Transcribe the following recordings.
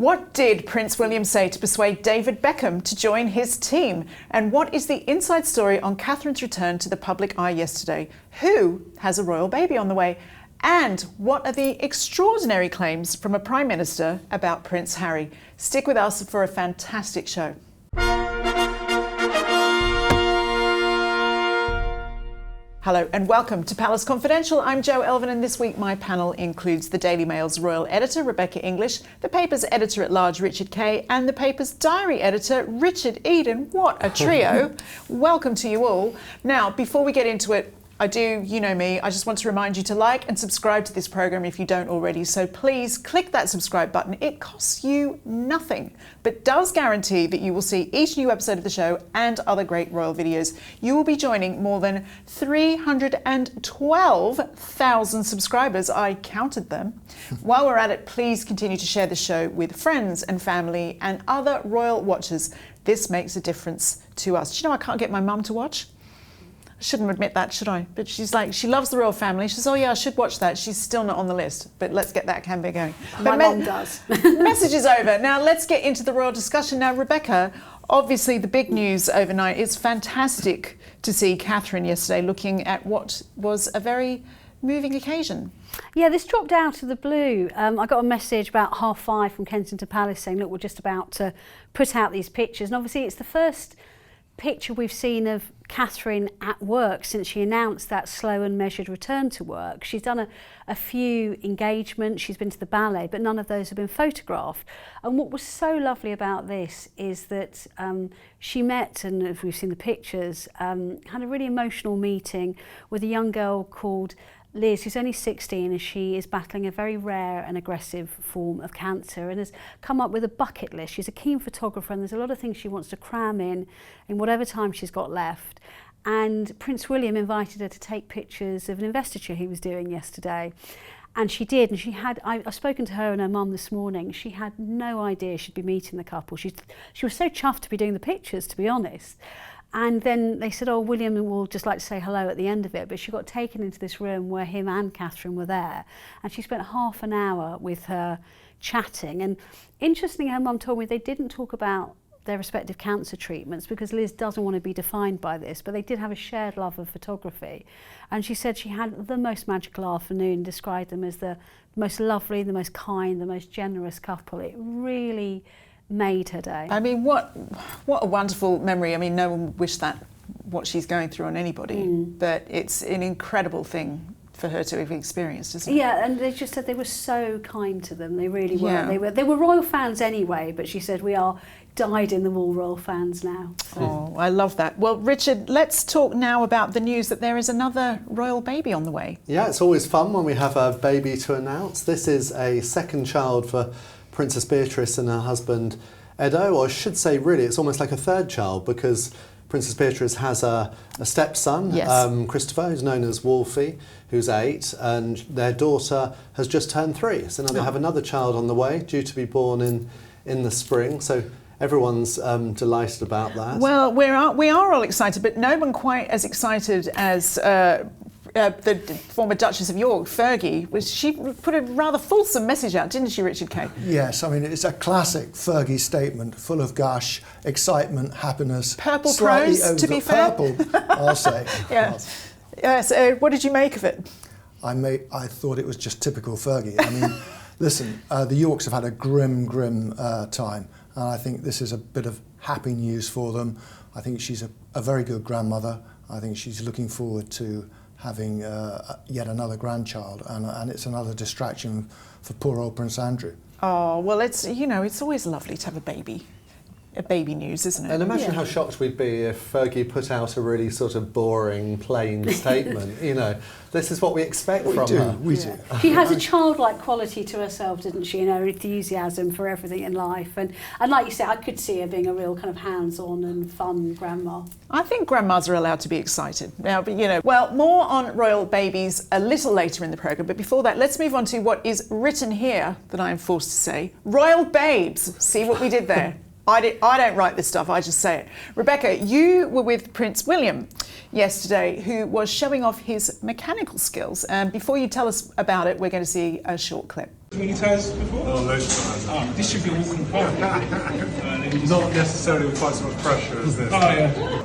What did Prince William say to persuade David Beckham to join his team? And what is the inside story on Catherine's return to the public eye yesterday? Who has a royal baby on the way? And what are the extraordinary claims from a Prime Minister about Prince Harry? Stick with us for a fantastic show. Hello and welcome to Palace Confidential. I'm Jo Elvin, and this week my panel includes the Daily Mail's royal editor, Rebecca English, the paper's editor-at-large, Richard Kay, and the paper's diary editor, Richard Eden. What a trio. Welcome to you all. Now, before we get into it, you know me, I just want to remind you to like and subscribe to this program if you don't already. So please click that subscribe button. It costs you nothing, but does guarantee that you will see each new episode of the show and other great royal videos. You will be joining more than 312,000 subscribers. I counted them. While we're at it, please continue to share the show with friends and family and other royal watchers. This makes a difference to us. Do you know I can't get my mum to watch? Shouldn't admit that, should I? But she's like, she loves the royal family. She says, oh yeah, I should watch that. She's still not on the list, but let's get that campaign going. My mum does. Message is over. Now let's get into the royal discussion. Now, Rebecca, obviously the big news overnight, it's fantastic to see Catherine yesterday looking at what was a very moving occasion. Yeah, this dropped out of the blue. I got a message about 5:30 from Kensington Palace saying, look, we're just about to put out these pictures. And obviously it's the first picture we've seen of Catherine at work since she announced that slow and measured return to work. She's done a few engagements, she's been to the ballet, but none of those have been photographed. And what was so lovely about this is that she met, and if we've seen the pictures, had a really emotional meeting with a young girl called Liz, who's only 16, and she is battling a very rare and aggressive form of cancer and has come up with a bucket list. She's a keen photographer and there's a lot of things she wants to cram in whatever time she's got left. And Prince William invited her to take pictures of an investiture he was doing yesterday. And she did, and I've spoken to her and her mum this morning. She had no idea she'd be meeting the couple. She was so chuffed to be doing the pictures, to be honest. And then they said, oh, William will just like to say hello at the end of it. But she got taken into this room where him and Catherine were there. And she spent half an hour with her chatting. And interestingly, her mum told me they didn't talk about their respective cancer treatments because Liz doesn't want to be defined by this. But they did have a shared love of photography. And she said she had the most magical afternoon, described them as the most lovely, the most kind, the most generous couple. It really made her day. I mean, what a wonderful memory. I mean, no one wished that, what she's going through, on anybody, but it's an incredible thing for her to have experienced, isn't it? Yeah, and they just said they were so kind to them. They really were. Yeah. They were royal fans anyway, but she said we are dyed-in-the-wool royal fans now. So. Oh, I love that. Well, Richard, let's talk now about the news that there is another royal baby on the way. Yeah, it's always fun when we have a baby to announce. This is a second child for Princess Beatrice and her husband Edo, or I should say really it's almost like a third child because Princess Beatrice has a stepson, yes. Christopher, who's known as Wolfie, who's 8, and their daughter has just turned 3. So now they have another child on the way, due to be born in the spring. So everyone's delighted about that. Well, we are all excited, but no one quite as excited as the former Duchess of York, Fergie. She put a rather fulsome message out, didn't she, Richard Kay? Yes, I mean, it's a classic Fergie statement, full of gush, excitement, happiness. Purple prose, to be fair. Purple, I'll say. Yes. Yes. What did you make of it? I thought it was just typical Fergie. I mean, listen, the Yorks have had a grim time, and I think this is a bit of happy news for them. I think she's a very good grandmother. I think she's looking forward to having yet another grandchild, and it's another distraction for poor old Prince Andrew. Oh, well, it's always lovely to have a baby news, isn't it? And imagine how shocked we'd be if Fergie put out a really sort of boring, plain statement. You know, this is what we expect from her. We do. She has a childlike quality to herself, didn't she? Her enthusiasm for everything in life. And like you said, I could see her being a real kind of hands-on and fun grandma. I think grandmas are allowed to be excited. Now, but well, more on royal babies a little later in the programme. But before that, let's move on to what is written here, that I am forced to say. Royal babes. See what we did there? I don't write this stuff, I just say it. Rebecca, you were with Prince William yesterday, who was showing off his mechanical skills. And before you tell us about it, we're going to see a short clip. Many times before? Oh, loads of times. This should be a walking park. Not necessarily with quite so much pressure as this. Oh, yeah.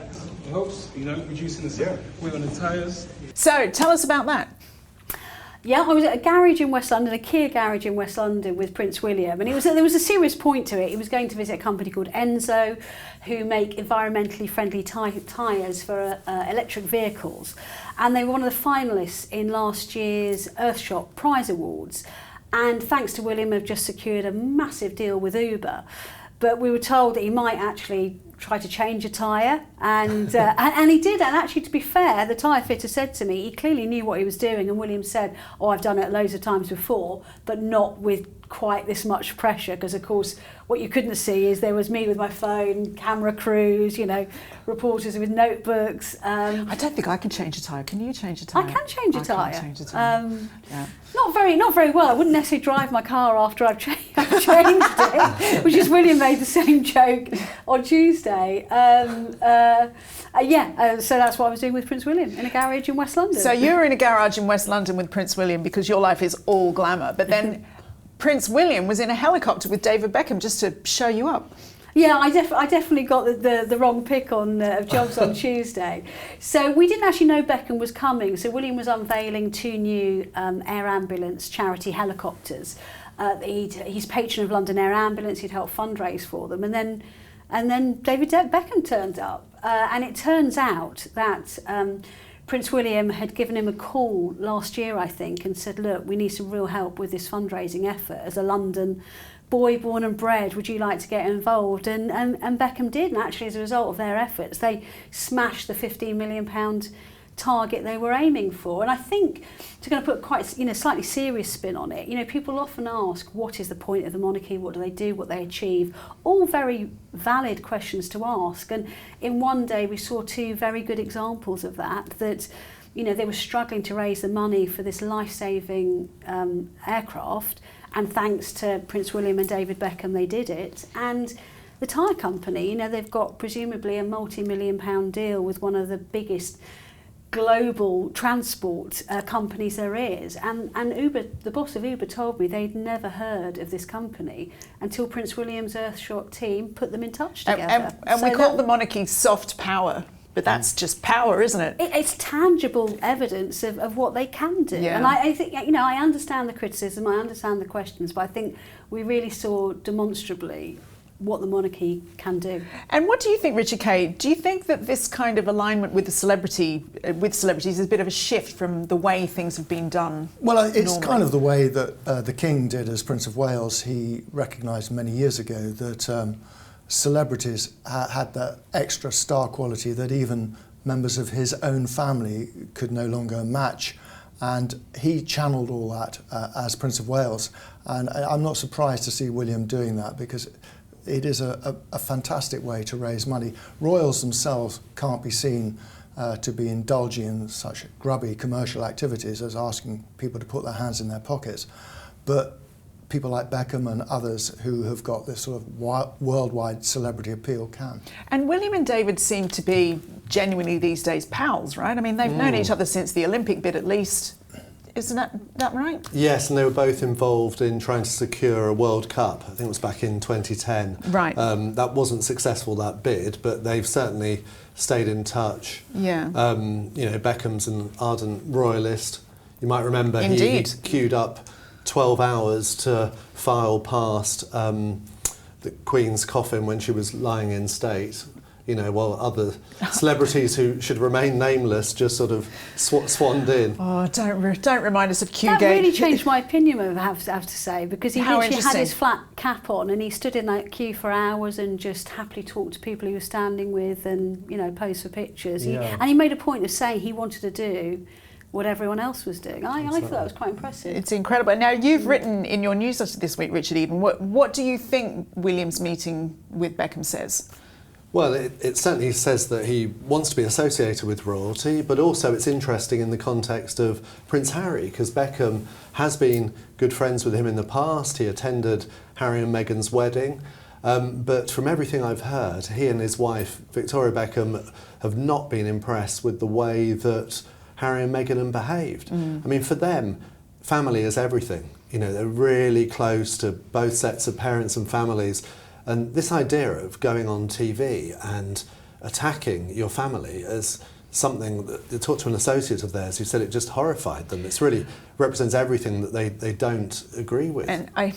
It helps, reducing the weight on the tyres. So, tell us about that. Yeah, I was at a garage in West London, a Kia garage in West London with Prince William, and there was a serious point to it. He was going to visit a company called Enzo, who make environmentally friendly tyres for electric vehicles, and they were one of the finalists in last year's Earthshot Prize Awards. And thanks to William, have just secured a massive deal with Uber. But we were told that he might actually try to change a tyre, and he did. And actually, to be fair, the tyre fitter said to me, he clearly knew what he was doing, and William said, oh, I've done it loads of times before, but not with quite this much pressure, because of course what you couldn't see is there was me with my phone, camera crews, reporters with notebooks. I don't think I can change a tyre. Can you change a tyre? I can change a tyre. Can't change a tyre. Yeah. Not very well. I wouldn't necessarily drive my car after I've changed it, which is William made the same joke on Tuesday. So that's what I was doing with Prince William in a garage in West London. So you were in a garage in West London with Prince William because your life is all glamour, but then Prince William was in a helicopter with David Beckham just to show you up. Yeah, I definitely got the wrong pick on of jobs on Tuesday. So we didn't actually know Beckham was coming. So William was unveiling 2 new air ambulance charity helicopters. He's patron of London Air Ambulance. He'd helped fundraise for them, and then David Beckham turned up. And it turns out that Prince William had given him a call last year, I think, and said, look, we need some real help with this fundraising effort. As a London boy born and bred, would you like to get involved? And Beckham did, and actually as a result of their efforts, they smashed the £15 million target they were aiming for. And I think, to kind of put quite slightly serious spin on it, people often ask, what is the point of the monarchy? What do they do? What they achieve? All very valid questions to ask. And in one day we saw 2 very good examples of that they were struggling to raise the money for this life-saving aircraft, and thanks to Prince William and David Beckham they did it. And the tyre company, they've got presumably a multi-million-pound deal with one of the biggest global transport companies there is, and Uber, the boss of Uber, told me they'd never heard of this company until Prince William's Earthshot team put them in touch together. And we call the monarchy soft power, but that's just power, isn't it? It's tangible evidence of what they can do. Yeah. And I think, I understand the criticism, I understand the questions, but I think we really saw demonstrably what the monarchy can do. And what do you think, Richard Kay? Do you think that this kind of alignment with celebrities is a bit of a shift from the way things have been done? Well, it's normally? kind of the way that the King did as Prince of Wales. He recognised many years ago that celebrities had that extra star quality that even members of his own family could no longer match. And he channeled all that as Prince of Wales. And I'm not surprised to see William doing that, because it is a fantastic way to raise money. Royals themselves can't be seen to be indulging in such grubby commercial activities as asking people to put their hands in their pockets. But people like Beckham and others who have got this sort of worldwide celebrity appeal can. And William and David seem to be genuinely these days pals, right? I mean, they've known each other since the Olympic bid at least. Isn't that right? Yes, and they were both involved in trying to secure a World Cup. I think it was back in 2010. Right. That wasn't successful, that bid, but they've certainly stayed in touch. Yeah. Beckham's an ardent royalist. You might remember he queued up 12 hours to file past the Queen's coffin when she was lying in state. While other celebrities who should remain nameless just sort of swanned in. Oh, don't remind us of Qgate. That really changed my opinion of it, I have to say, because he literally had his flat cap on and he stood in that queue for hours and just happily talked to people he was standing with and, posed for pictures. Yeah. And he made a point of saying he wanted to do what everyone else was doing. I thought that was quite impressive. It's incredible. Now, you've written in your newsletter this week, Richard Eden, what do you think William's meeting with Beckham says? Well, it certainly says that he wants to be associated with royalty, but also it's interesting in the context of Prince Harry, because Beckham has been good friends with him in the past. He attended Harry and Meghan's wedding. But from everything I've heard, he and his wife, Victoria Beckham, have not been impressed with the way that Harry and Meghan have behaved. I mean, for them, family is everything. You know, they're really close to both sets of parents and families. And this idea of going on TV and attacking your family as something that they talked to an associate of theirs who said it just horrified them. It really represents everything that they don't agree with. And I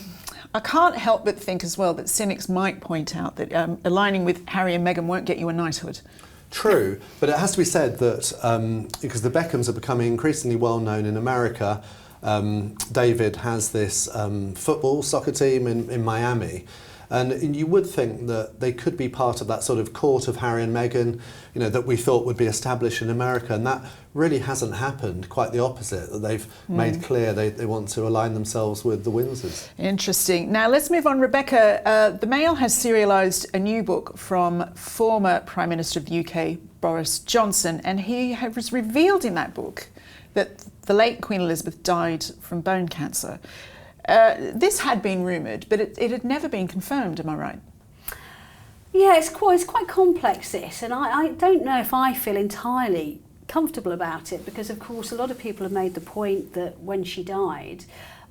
can't help but think as well that cynics might point out that aligning with Harry and Meghan won't get you a knighthood. True, but it has to be said that because the Beckhams are becoming increasingly well known in America, David has this soccer team in Miami. And you would think that they could be part of that sort of court of Harry and Meghan, you know, that we thought would be established in America. And that really hasn't happened, quite the opposite, that they've made clear they want to align themselves with the Windsors. Interesting. Now let's move on. Rebecca, the Mail has serialised a new book from former Prime Minister of the UK, Boris Johnson, and he has revealed in that book that the late Queen Elizabeth died from bone cancer. This had been rumoured, but it had never been confirmed, am I right? Yeah, it's quite complex, this, and I don't know if I feel entirely comfortable about it, because of course a lot of people have made the point that when she died,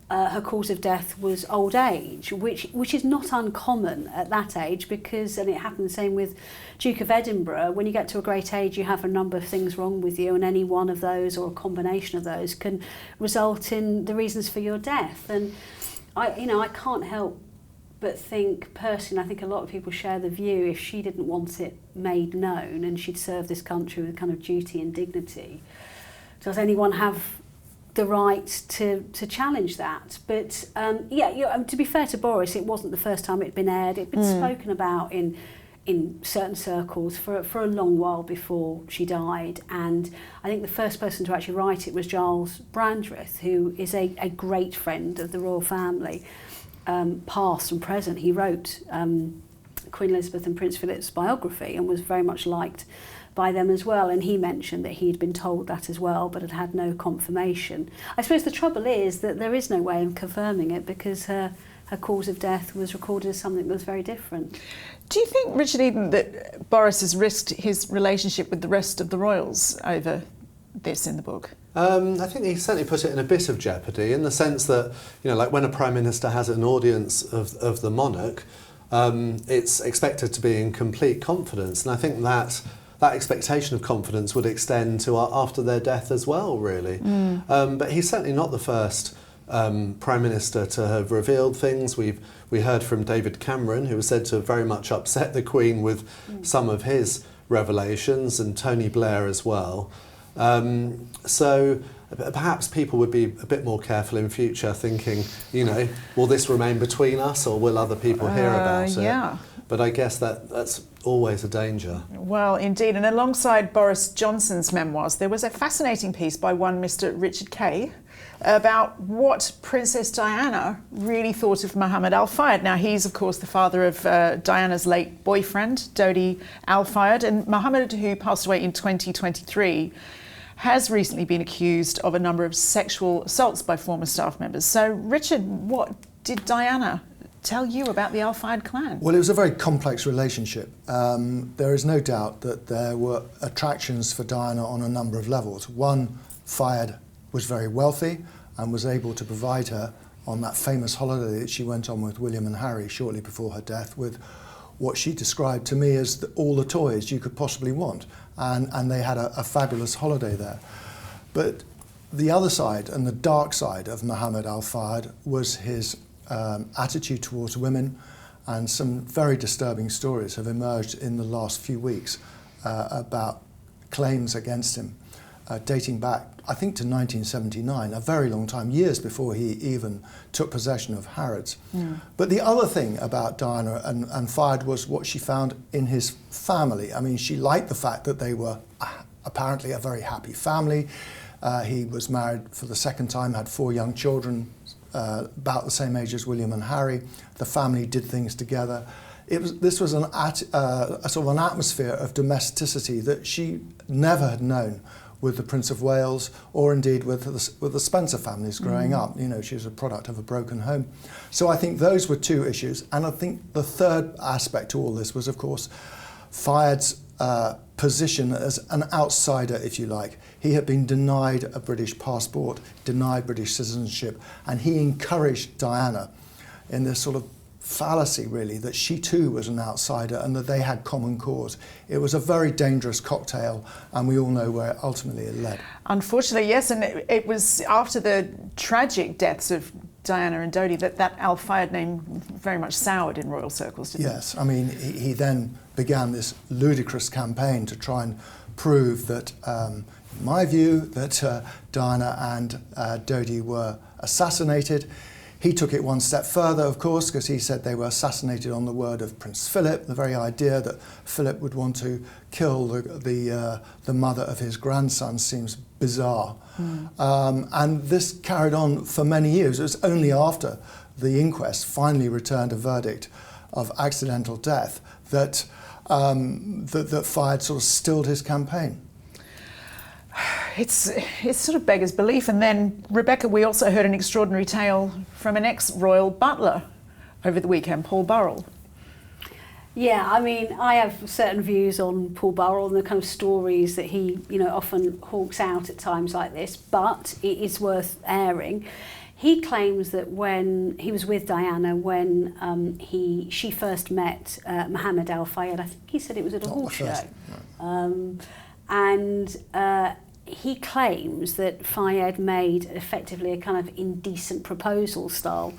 her cause of death was old age, which is not uncommon at that age, because, and it happened the same with Duke of Edinburgh, when you get to a great age you have a number of things wrong with you, and any one of those or a combination of those can result in the reasons for your death. And I can't help but think personally, I think a lot of people share the view, if she didn't want it made known and she'd served this country with kind of duty and dignity, does anyone have the right to challenge that? But to be fair to Boris, it wasn't the first time it'd been aired. It'd been spoken about in certain circles for a long while before she died, and I think the first person to actually write it was Giles Brandreth, who is a great friend of the royal family, past and present. He wrote Queen Elizabeth and Prince Philip's biography and was very much liked by them as well, and he mentioned that he'd been told that as well but had had no confirmation. I suppose the trouble is that there is no way of confirming it, because her cause of death was recorded as something that was very different. Do you think, Richard Eden, that Boris has risked his relationship with the rest of the royals over this in the book? I think he certainly put it in a bit of jeopardy, in the sense that, you know, like when a Prime Minister has an audience of the monarch, it's expected to be in complete confidence, and I think that expectation of confidence would extend to after their death as well, really. But he's certainly not the first Prime Minister to have revealed things. We heard from David Cameron, who was said to have very much upset the Queen with some of his revelations, and Tony Blair as well. So perhaps people would be a bit more careful in future, thinking, you know, will this remain between us, or will other people hear about it? But I guess that's always a danger. Well, indeed. And alongside Boris Johnson's memoirs, there was a fascinating piece by one Mr. Richard Kay about what Princess Diana really thought of Mohamed Al-Fayed. Now, he's, of course, the father of Diana's late boyfriend, Dodi Al-Fayed, and Mohamed, who passed away in 2023, has recently been accused of a number of sexual assaults by former staff members. So, Richard, what did Diana tell you about the Al-Fayed clan? Well, it was a very complex relationship. There is no doubt that there were attractions for Diana on a number of levels. One, Fayed was very wealthy and was able to provide her on that famous holiday that she went on with William and Harry shortly before her death with what she described to me as all the toys you could possibly want. And they had a fabulous holiday there. But the other side and the dark side of Mohamed Al-Fayed was his attitude towards women, and some very disturbing stories have emerged in the last few weeks about claims against him, dating back, I think, to 1979, a very long time, years before he even took possession of Harrods. But the other thing about Diana and Fayed was what she found in his family. I mean, she liked the fact that they were apparently a very happy family. He was married for the second time, had 4 young children, about the same age as William and Harry. The family did things together. this was a sort of an atmosphere of domesticity that she never had known with the Prince of Wales, or indeed with the Spencer families growing up. You know, she was a product of a broken home. So I think those were two issues. And I think the third aspect to all this was, of course, Fayed's position as an outsider, if you like. He had been denied a British passport, denied British citizenship, and he encouraged Diana in this sort of fallacy, really, that she too was an outsider and that they had common cause. It was a very dangerous cocktail, and we all know where ultimately it led. Unfortunately, yes, and it was after the tragic deaths of Diana and Dodi that Al-Fayed name very much soured in royal circles, didn't it? Yes, I mean, he then began this ludicrous campaign to try and prove that, in my view, that Diana and Dodi were assassinated. He took it one step further, of course, because he said they were assassinated on the word of Prince Philip. The very idea that Philip would want to kill the mother of his grandson seems bizarre. And this carried on for many years. It was only after the inquest finally returned a verdict of accidental death that Fayed sort of stilled his campaign. It's sort of beggars belief. And then, Rebecca, we also heard an extraordinary tale from an ex-royal butler over the weekend, Paul Burrell. Yeah, I mean, I have certain views on Paul Burrell and the kind of stories that he, you know, often hawks out at times like this, but it is worth airing. He claims that when he was with Diana, when she first met Mohamed Al-Fayed, I think he said it was at a horse show. And he claims that Fayed made effectively a kind of indecent proposal style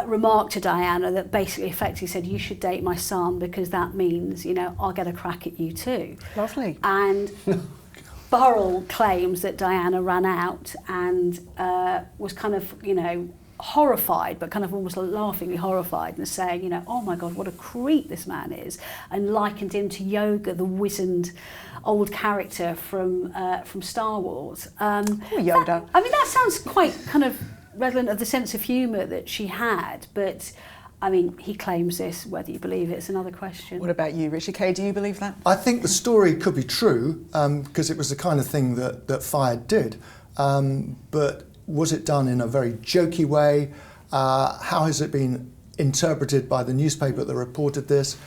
remark to Diana that basically effectively said, you should date my son because that means, you know, I'll get a crack at you too. Lovely. And Burrell claims that Diana ran out and was kind of, you know, horrified, but kind of almost laughingly horrified, and saying, you know, oh my God, what a creep this man is, and likened him to Yoda, the wizened old character from Star Wars. Yoda. That sounds quite kind of redolent of the sense of humour that she had, but I mean, he claims this. Whether you believe it's another question. What about you, Richard Kay? Do you believe that? I think the story could be true because it was the kind of thing that Fayed did, but was it done in a very jokey way? How has it been interpreted by the newspaper that reported this?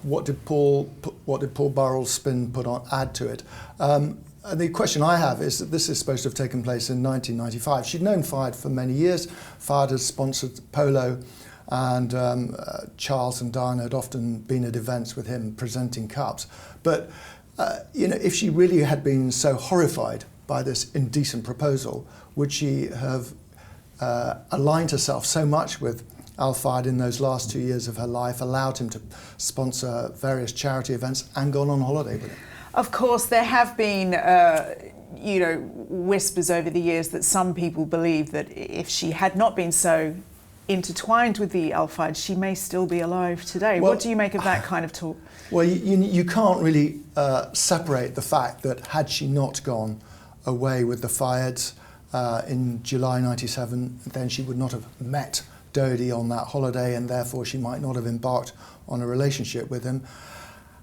What did Paul Burrell's spin add to it? And the question I have is that this is supposed to have taken place in 1995. She'd known Fayed for many years. Fayed had sponsored polo, and Charles and Diana had often been at events with him presenting cups. But you know, if she really had been so horrified by this indecent proposal, would she have aligned herself so much with Al-Fayed in those last 2 years of her life, allowed him to sponsor various charity events and gone on holiday with him? Of course, there have been, you know, whispers over the years that some people believe that if she had not been so intertwined with the Al-Fayed, she may still be alive today. Well, what do you make of that kind of talk? Well, you can't really separate the fact that had she not gone away with the Fayeds in July '97, then she would not have met Dodi on that holiday, and therefore she might not have embarked on a relationship with him.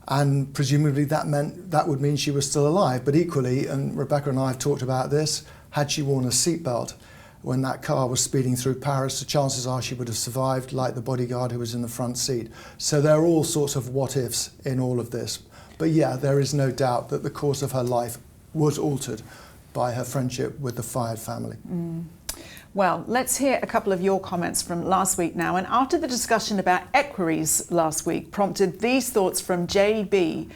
And presumably that would mean she was still alive. But equally, and Rebecca and I have talked about this, had she worn a seatbelt when that car was speeding through Paris, the chances are she would have survived, like the bodyguard who was in the front seat. So there are all sorts of what-ifs in all of this. But yeah, there is no doubt that the course of her life was altered by her friendship with the Fayed family. Well, let's hear a couple of your comments from last week now. And after the discussion about equerries last week prompted these thoughts from JB.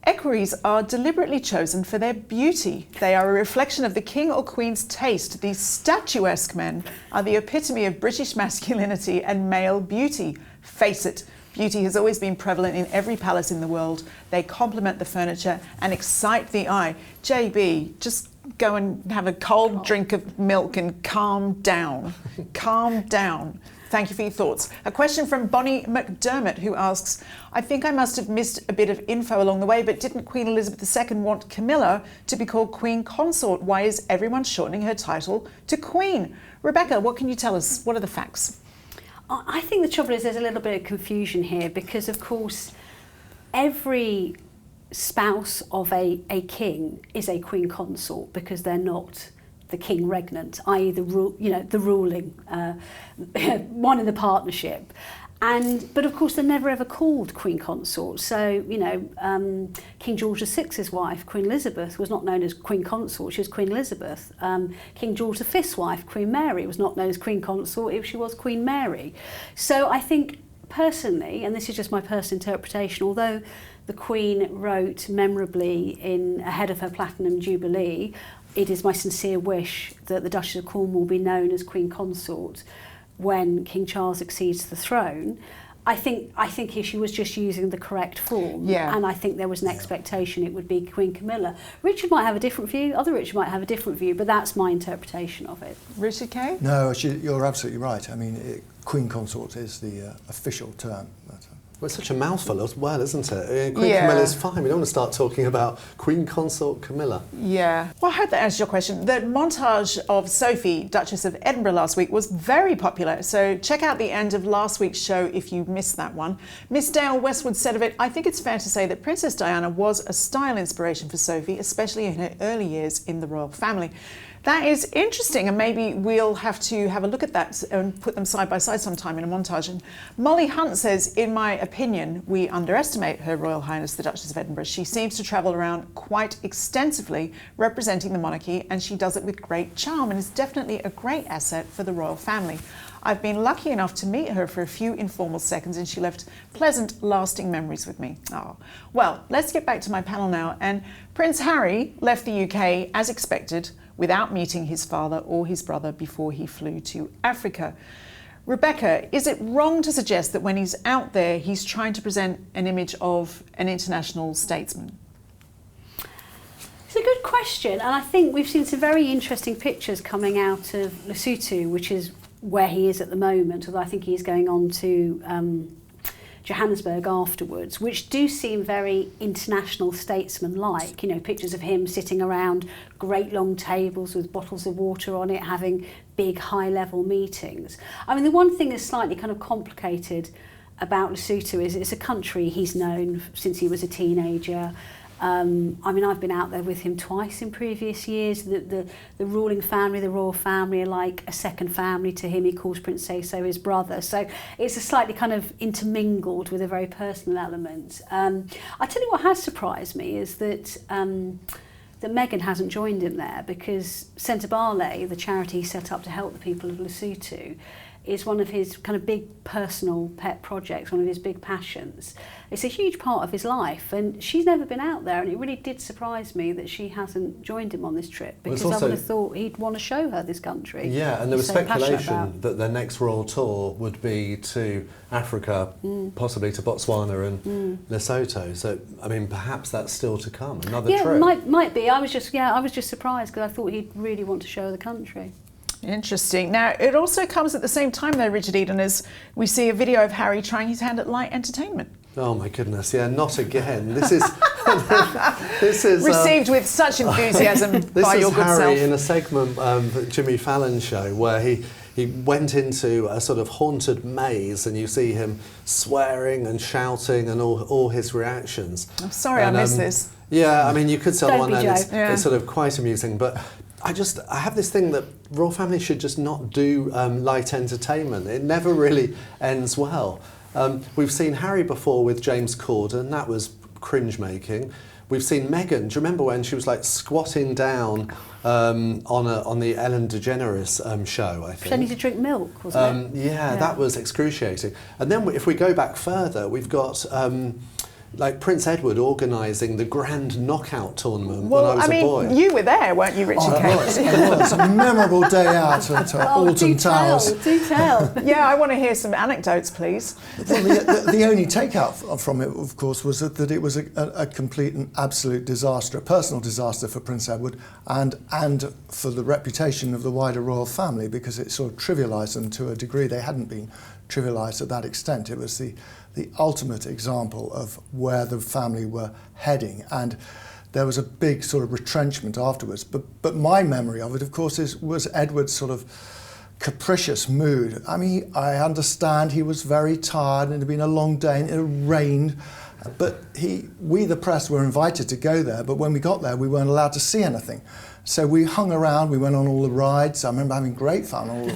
Equerries are deliberately chosen for their beauty. They are a reflection of the king or queen's taste. These statuesque men are the epitome of British masculinity and male beauty. Face it, beauty has always been prevalent in every palace in the world. They complement the furniture and excite the eye. JB, just go and have a cold drink of milk and calm down. Calm down. Thank you for your thoughts. A question from Bonnie McDermott, who asks, I think I must have missed a bit of info along the way, but didn't Queen Elizabeth II want Camilla to be called Queen Consort? Why is everyone shortening her title to Queen? Rebecca, what can you tell us? What are the facts? I think the trouble is there's a little bit of confusion here because, of course, every spouse of a king is a queen consort because they're not the king regnant, i.e. the ruling one in the partnership. But of course they're never ever called queen consort. So, King George VI's wife, Queen Elizabeth, was not known as queen consort, she was Queen Elizabeth. King George V's wife, Queen Mary, was not known as queen consort, she was Queen Mary. So I think personally, and this is just my personal interpretation, although the Queen wrote memorably ahead of her Platinum Jubilee, it is my sincere wish that the Duchess of Cornwall be known as Queen Consort when King Charles acceds to the throne. I think if she was just using the correct form, and I think there was an expectation it would be Queen Camilla. Richard might have a different view, other Richard might have a different view, but that's my interpretation of it. Richard Kay? No, you're absolutely right. I mean, Queen Consort is the official term. Well, it's such a mouthful as well, isn't it? Queen Camilla's fine. We don't want to start talking about Queen Consort Camilla. Yeah. Well, I hope that answers your question. The montage of Sophie, Duchess of Edinburgh last week was very popular. So check out the end of last week's show if you missed that one. Miss Dale Westwood said of it, I think it's fair to say that Princess Diana was a style inspiration for Sophie, especially in her early years in the royal family. That is interesting, and maybe we'll have to have a look at that and put them side by side sometime in a montage. And Molly Hunt says, in my opinion, we underestimate Her Royal Highness the Duchess of Edinburgh. She seems to travel around quite extensively representing the monarchy, and she does it with great charm and is definitely a great asset for the royal family. I've been lucky enough to meet her for a few informal seconds and she left pleasant, lasting memories with me. Oh. Well, let's get back to my panel now. And Prince Harry left the UK as expected without meeting his father or his brother before he flew to Africa. Rebecca, is it wrong to suggest that when he's out there, he's trying to present an image of an international statesman? It's a good question, and I think we've seen some very interesting pictures coming out of Lesotho, which is where he is at the moment, although I think he's going on to Johannesburg afterwards, which do seem very international statesman-like. Pictures of him sitting around great long tables with bottles of water on it, having big high-level meetings. I mean, the one thing that's slightly kind of complicated about Lesotho is it's a country he's known since he was a teenager. I mean, I've been out there with him twice in previous years. The ruling family, the royal family, are like a second family to him. He calls Prince Seeiso his brother. So it's a slightly kind of intermingled with a very personal element. I tell you what has surprised me is that Meghan hasn't joined him there, because Centre Barley, the charity he set up to help the people of Lesotho, is one of his kind of big personal pet projects, one of his big passions. It's a huge part of his life, and she's never been out there, and it really did surprise me that she hasn't joined him on this trip, because I would have thought he'd want to show her this country. Yeah, and there was speculation that their next royal tour would be to Africa, possibly to Botswana and Lesotho. So, I mean, perhaps that's still to come, another trip. Yeah, might be. I was just surprised, because I thought he'd really want to show the country. Interesting. Now, it also comes at the same time, though, Richard Eden, as we see a video of Harry trying his hand at light entertainment. Oh my goodness! Yeah, not again. This is this is received with such enthusiasm by your good self. This is Harry in a segment the Jimmy Fallon show where he went into a sort of haunted maze, and you see him swearing and shouting and all his reactions. I'm sorry, I missed this. Yeah, I mean, you could sell one, and Joe. It's sort of quite amusing, but. I have this thing that royal family should just not do light entertainment. It never really ends well. We've seen Harry before with James Corden, that was cringe-making. We've seen Meghan, do you remember when she was like squatting down on the Ellen DeGeneres show, I think? Pretending to drink milk, wasn't it? Yeah, that was excruciating. And then if we go back further, we've got... like Prince Edward organising the grand knockout tournament when I was a boy. You were there, weren't you, Richard Kay? It was a memorable day out at Alton Towers. Do tell. Yeah, I want to hear some anecdotes, please. Well, the only takeout from it, of course, was that it was a complete and absolute disaster, a personal disaster for Prince Edward and for the reputation of the wider royal family, because it sort of trivialised them to a degree they hadn't been trivialised at that extent. It was the ultimate example of where the family were heading, and there was a big sort of retrenchment afterwards. But my memory of it, of course, was Edward's sort of capricious mood. I mean, I understand he was very tired and it had been a long day and it rained, but we, the press, were invited to go there, but when we got there, we weren't allowed to see anything. So we hung around, we went on all the rides. I remember having great fun,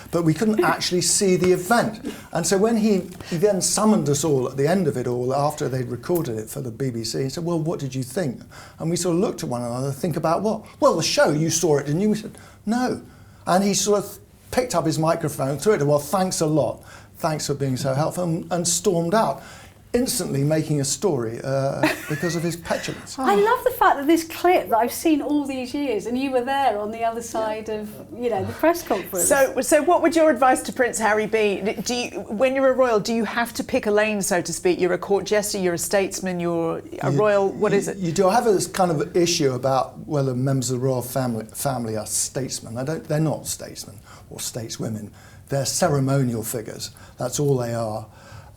but we couldn't actually see the event. And so when he then summoned us all at the end of it all, after they'd recorded it for the BBC, he said, well, what did you think? And we sort of looked at one another, think about what? Well, the show, you saw it, didn't you? We said, no. And he sort of picked up his microphone, threw it, well, thanks a lot. Thanks for being so helpful, and stormed out, instantly making a story because of his petulance. I love the fact that this clip that I've seen all these years, and you were there on the other side of, you know, the press conference. So what would your advice to Prince Harry be? When you're a royal, do you have to pick a lane, so to speak? You're a court jester, you're a statesman, you're a royal, what is it? You do have this kind of issue about whether members of the royal family are statesmen. They're not statesmen or stateswomen. They're ceremonial figures. That's all they are.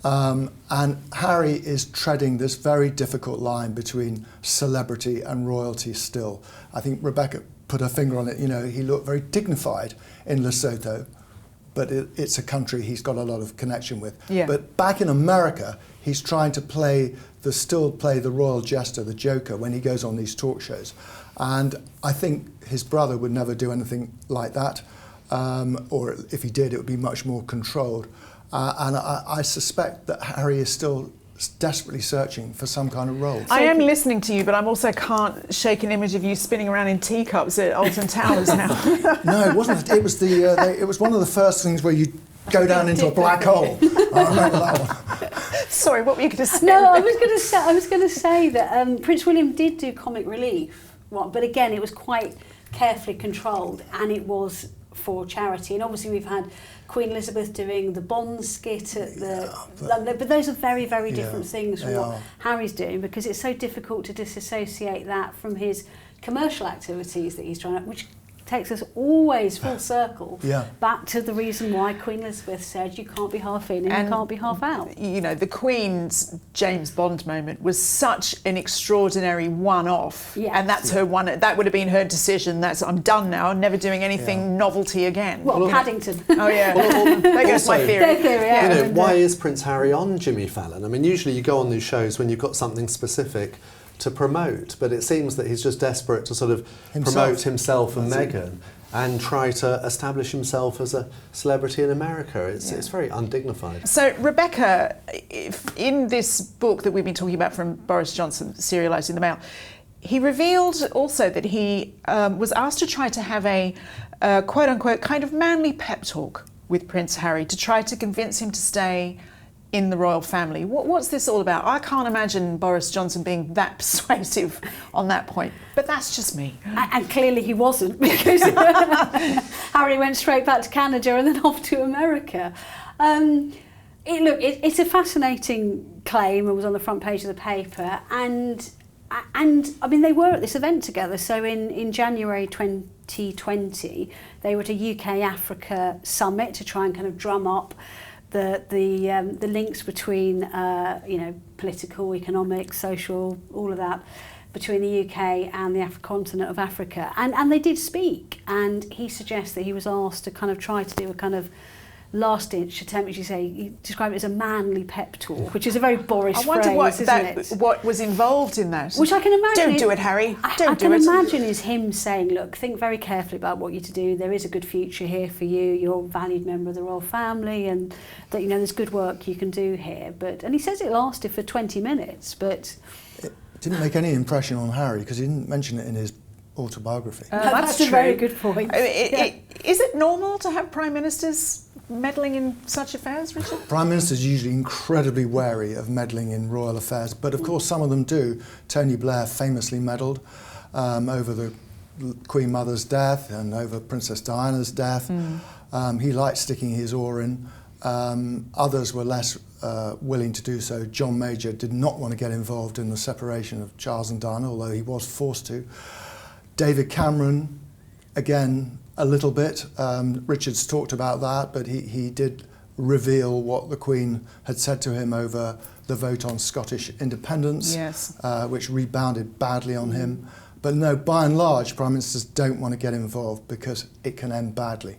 And Harry is treading this very difficult line between celebrity and royalty still. I think Rebecca put her finger on it. You know, he looked very dignified in Lesotho, but it's a country he's got a lot of connection with. Yeah. But back in America, he's trying to still play the royal jester, the Joker, when he goes on these talk shows. And I think his brother would never do anything like that, or if he did, it would be much more controlled. And I suspect that Harry is still desperately searching for some kind of role. I am listening to you, but I also can't shake an image of you spinning around in teacups at Alton Towers now. No, it wasn't. It was it was one of the first things where you go down into a black hole. I remember that one. Sorry, what were you going to say? No, I was going to say that Prince William did do comic relief, but again, it was quite carefully controlled, and it was for charity. And obviously, we've had Queen Elizabeth doing the Bond skit at London, but those are very, very different things from what Harry's doing, because it's so difficult to disassociate that from his commercial activities that he's trying to, which takes us always full circle back to the reason why Queen Elizabeth said you can't be half in and you can't be half out. You know, the Queen's James Bond moment was such an extraordinary one-off, and that's her one. That would have been her decision. I'm done now. I'm never doing anything novelty again. Well, Paddington. Oh yeah, there goes my theory. Their theory, you know, why is Prince Harry on Jimmy Fallon? I mean, usually you go on these shows when you've got something specific to promote, but it seems that he's just desperate to sort of promote himself and Meghan and try to establish himself as a celebrity in America. It's very undignified. So, Rebecca, in this book that we've been talking about from Boris Johnson, Serialising the Mail, he revealed also that he was asked to try to have a quote-unquote kind of manly pep talk with Prince Harry to try to convince him to stay in the royal family. What's this all about? I can't imagine Boris Johnson being that persuasive on that point, but that's just me. And clearly he wasn't, because Harry went straight back to Canada and then off to America. It's a fascinating claim. It was on the front page of the paper, and I mean, they were at this event together. So in January 2020, they were at a UK-Africa summit to try and kind of drum up the links between political, economic, social, all of that, between the UK and the continent of Africa, and they did speak. And he suggests that he was asked to kind of try to do a kind of last-ditch attempt, as you say. You describe it as a manly pep talk, which is a very Boris phrase, what was involved in that. Which I can imagine. Don't do it, Harry. I can imagine is him saying, look, think very carefully about what you're to do. There is a good future here for you. You're a valued member of the royal family, and that, you know, there's good work you can do here. And he says it lasted for 20 minutes, but it didn't make any impression on Harry because he didn't mention it in his autobiography. That's a very good point. Is it normal to have prime ministers meddling in such affairs, Richard? Prime ministers are usually incredibly wary of meddling in royal affairs, but of course some of them do. Tony Blair famously meddled over the Queen Mother's death and over Princess Diana's death. He liked sticking his oar in. Others were less willing to do so. John Major did not want to get involved in the separation of Charles and Diana, although he was forced to. David Cameron, again, a little bit. Richard's talked about that, but he did reveal what the Queen had said to him over the vote on Scottish independence, which rebounded badly on him. But no, by and large, Prime Ministers don't want to get involved because it can end badly.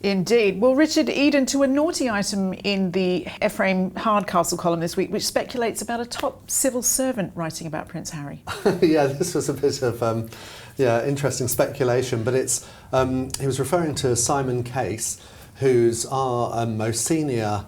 Indeed. Well, Richard Eden to a naughty item in the Ephraim Hardcastle column this week, which speculates about a top civil servant writing about Prince Harry. Yeah, this was a bit of interesting speculation, but it's he was referring to Simon Case, who's our most senior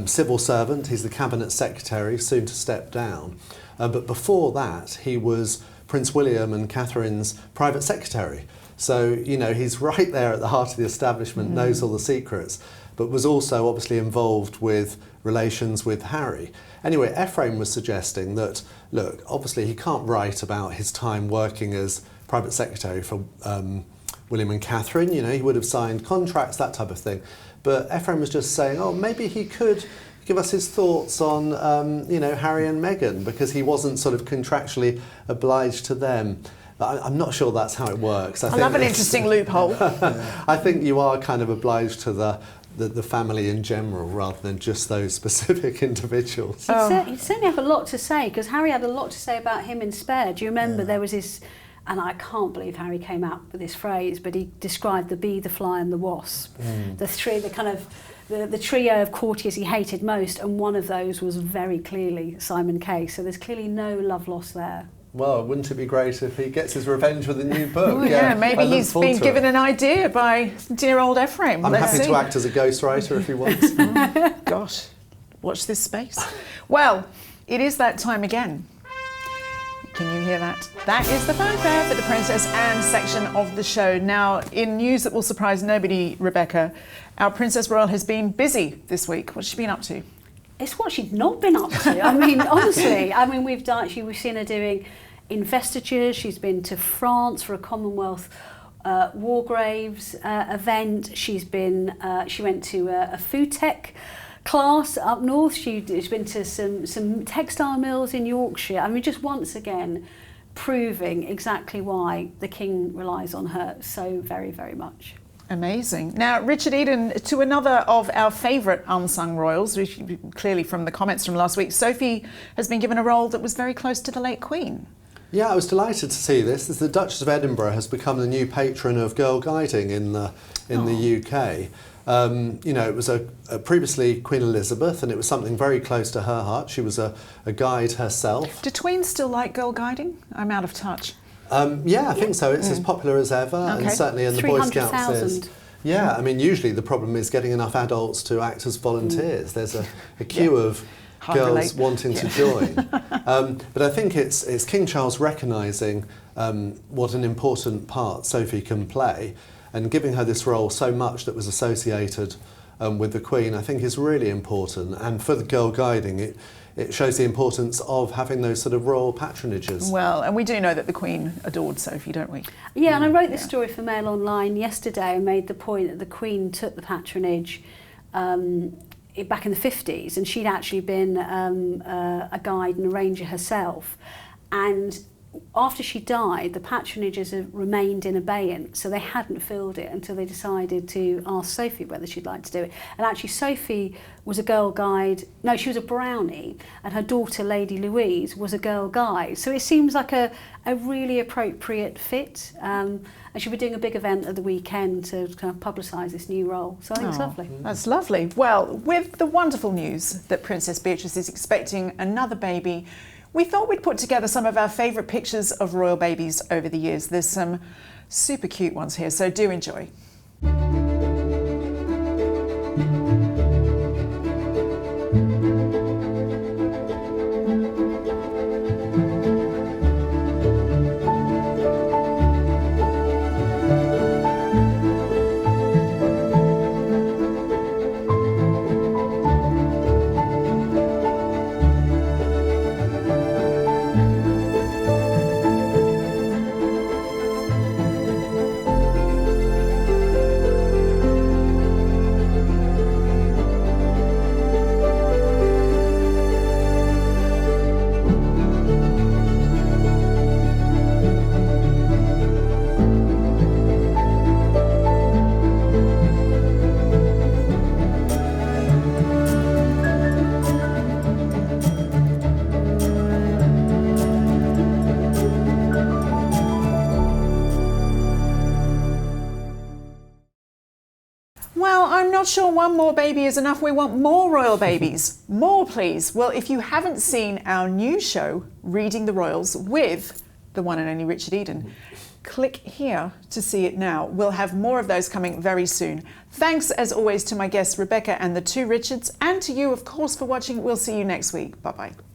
civil servant. He's the cabinet secretary, soon to step down. But before that, he was Prince William and Catherine's private secretary. So, you know, he's right there at the heart of the establishment, knows all the secrets, but was also obviously involved with relations with Harry. Anyway, Ephraim was suggesting that, look, obviously he can't write about his time working as private secretary for William and Catherine. You know, he would have signed contracts, that type of thing. But Ephraim was just saying, oh, maybe he could give us his thoughts on, Harry and Meghan, because he wasn't sort of contractually obliged to them. But I'm not sure that's how it works. I love an interesting loophole. I think you are kind of obliged to the family in general rather than just those specific individuals. He'd certainly have a lot to say, because Harry had a lot to say about him in Spare. Do you remember there was this, and I can't believe Harry came out with this phrase, but he described the bee, the fly and the wasp. The three, the trio of courtiers he hated most, and one of those was very clearly Simon Case. So there's clearly no love lost there. Well, wouldn't it be great if he gets his revenge with a new book? Well, yeah, maybe he's been given an idea by dear old Ephraim. I'm happy to act as a ghostwriter if he wants. Gosh, watch this space. Well, it is that time again. Can you hear that? That is the fanfare for the Princess Anne section of the show. Now, in news that will surprise nobody, Rebecca, our Princess Royal has been busy this week. What's she been up to? It's what she'd not been up to. I mean, honestly, we've seen her doing investitures. She's been to France for a Commonwealth War Graves event. She went to a food tech class up north. She's been to some textile mills in Yorkshire. I mean, just once again proving exactly why the King relies on her so very, very much. Amazing. Now, Richard Eden, to another of our favourite unsung royals, which clearly from the comments from last week, Sophie has been given a role that was very close to the late Queen. Yeah, I was delighted to see this. The Duchess of Edinburgh has become the new patron of girl guiding in the UK. It was previously Queen Elizabeth, and it was something very close to her heart. She was a guide herself. Do tweens still like girl guiding? I'm out of touch. I think so. It's as popular as ever, and certainly in the Boy Scouts is. Yeah, I mean, usually the problem is getting enough adults to act as volunteers. There's a queue of girls wanting to join. But I think it's King Charles recognising what an important part Sophie can play, and giving her this role so much that was associated with the Queen, I think is really important. And for the girl guiding, it shows the importance of having those sort of royal patronages. Well, and we do know that the Queen adored Sophie, don't we? Yeah, and I wrote this story for Mail Online yesterday and made the point that the Queen took the patronage back in the 50s, and she'd actually been a guide and arranger herself. And after she died, the patronages have remained in abeyance, so they hadn't filled it until they decided to ask Sophie whether she'd like to do it. And actually, Sophie was a girl guide. No, she was a brownie, and her daughter, Lady Louise, was a girl guide. So it seems like a really appropriate fit. And she'll be doing a big event at the weekend to kind of publicise this new role. So I think it's lovely. That's lovely. Well, with the wonderful news that Princess Beatrice is expecting another baby, we thought we'd put together some of our favourite pictures of royal babies over the years. There's some super cute ones here, so do enjoy. Well, I'm not sure one more baby is enough. We want more royal babies. More, please. Well, if you haven't seen our new show, Reading the Royals, with the one and only Richard Eden, click here to see it now. We'll have more of those coming very soon. Thanks, as always, to my guests, Rebecca and the two Richards, and to you, of course, for watching. We'll see you next week. Bye-bye.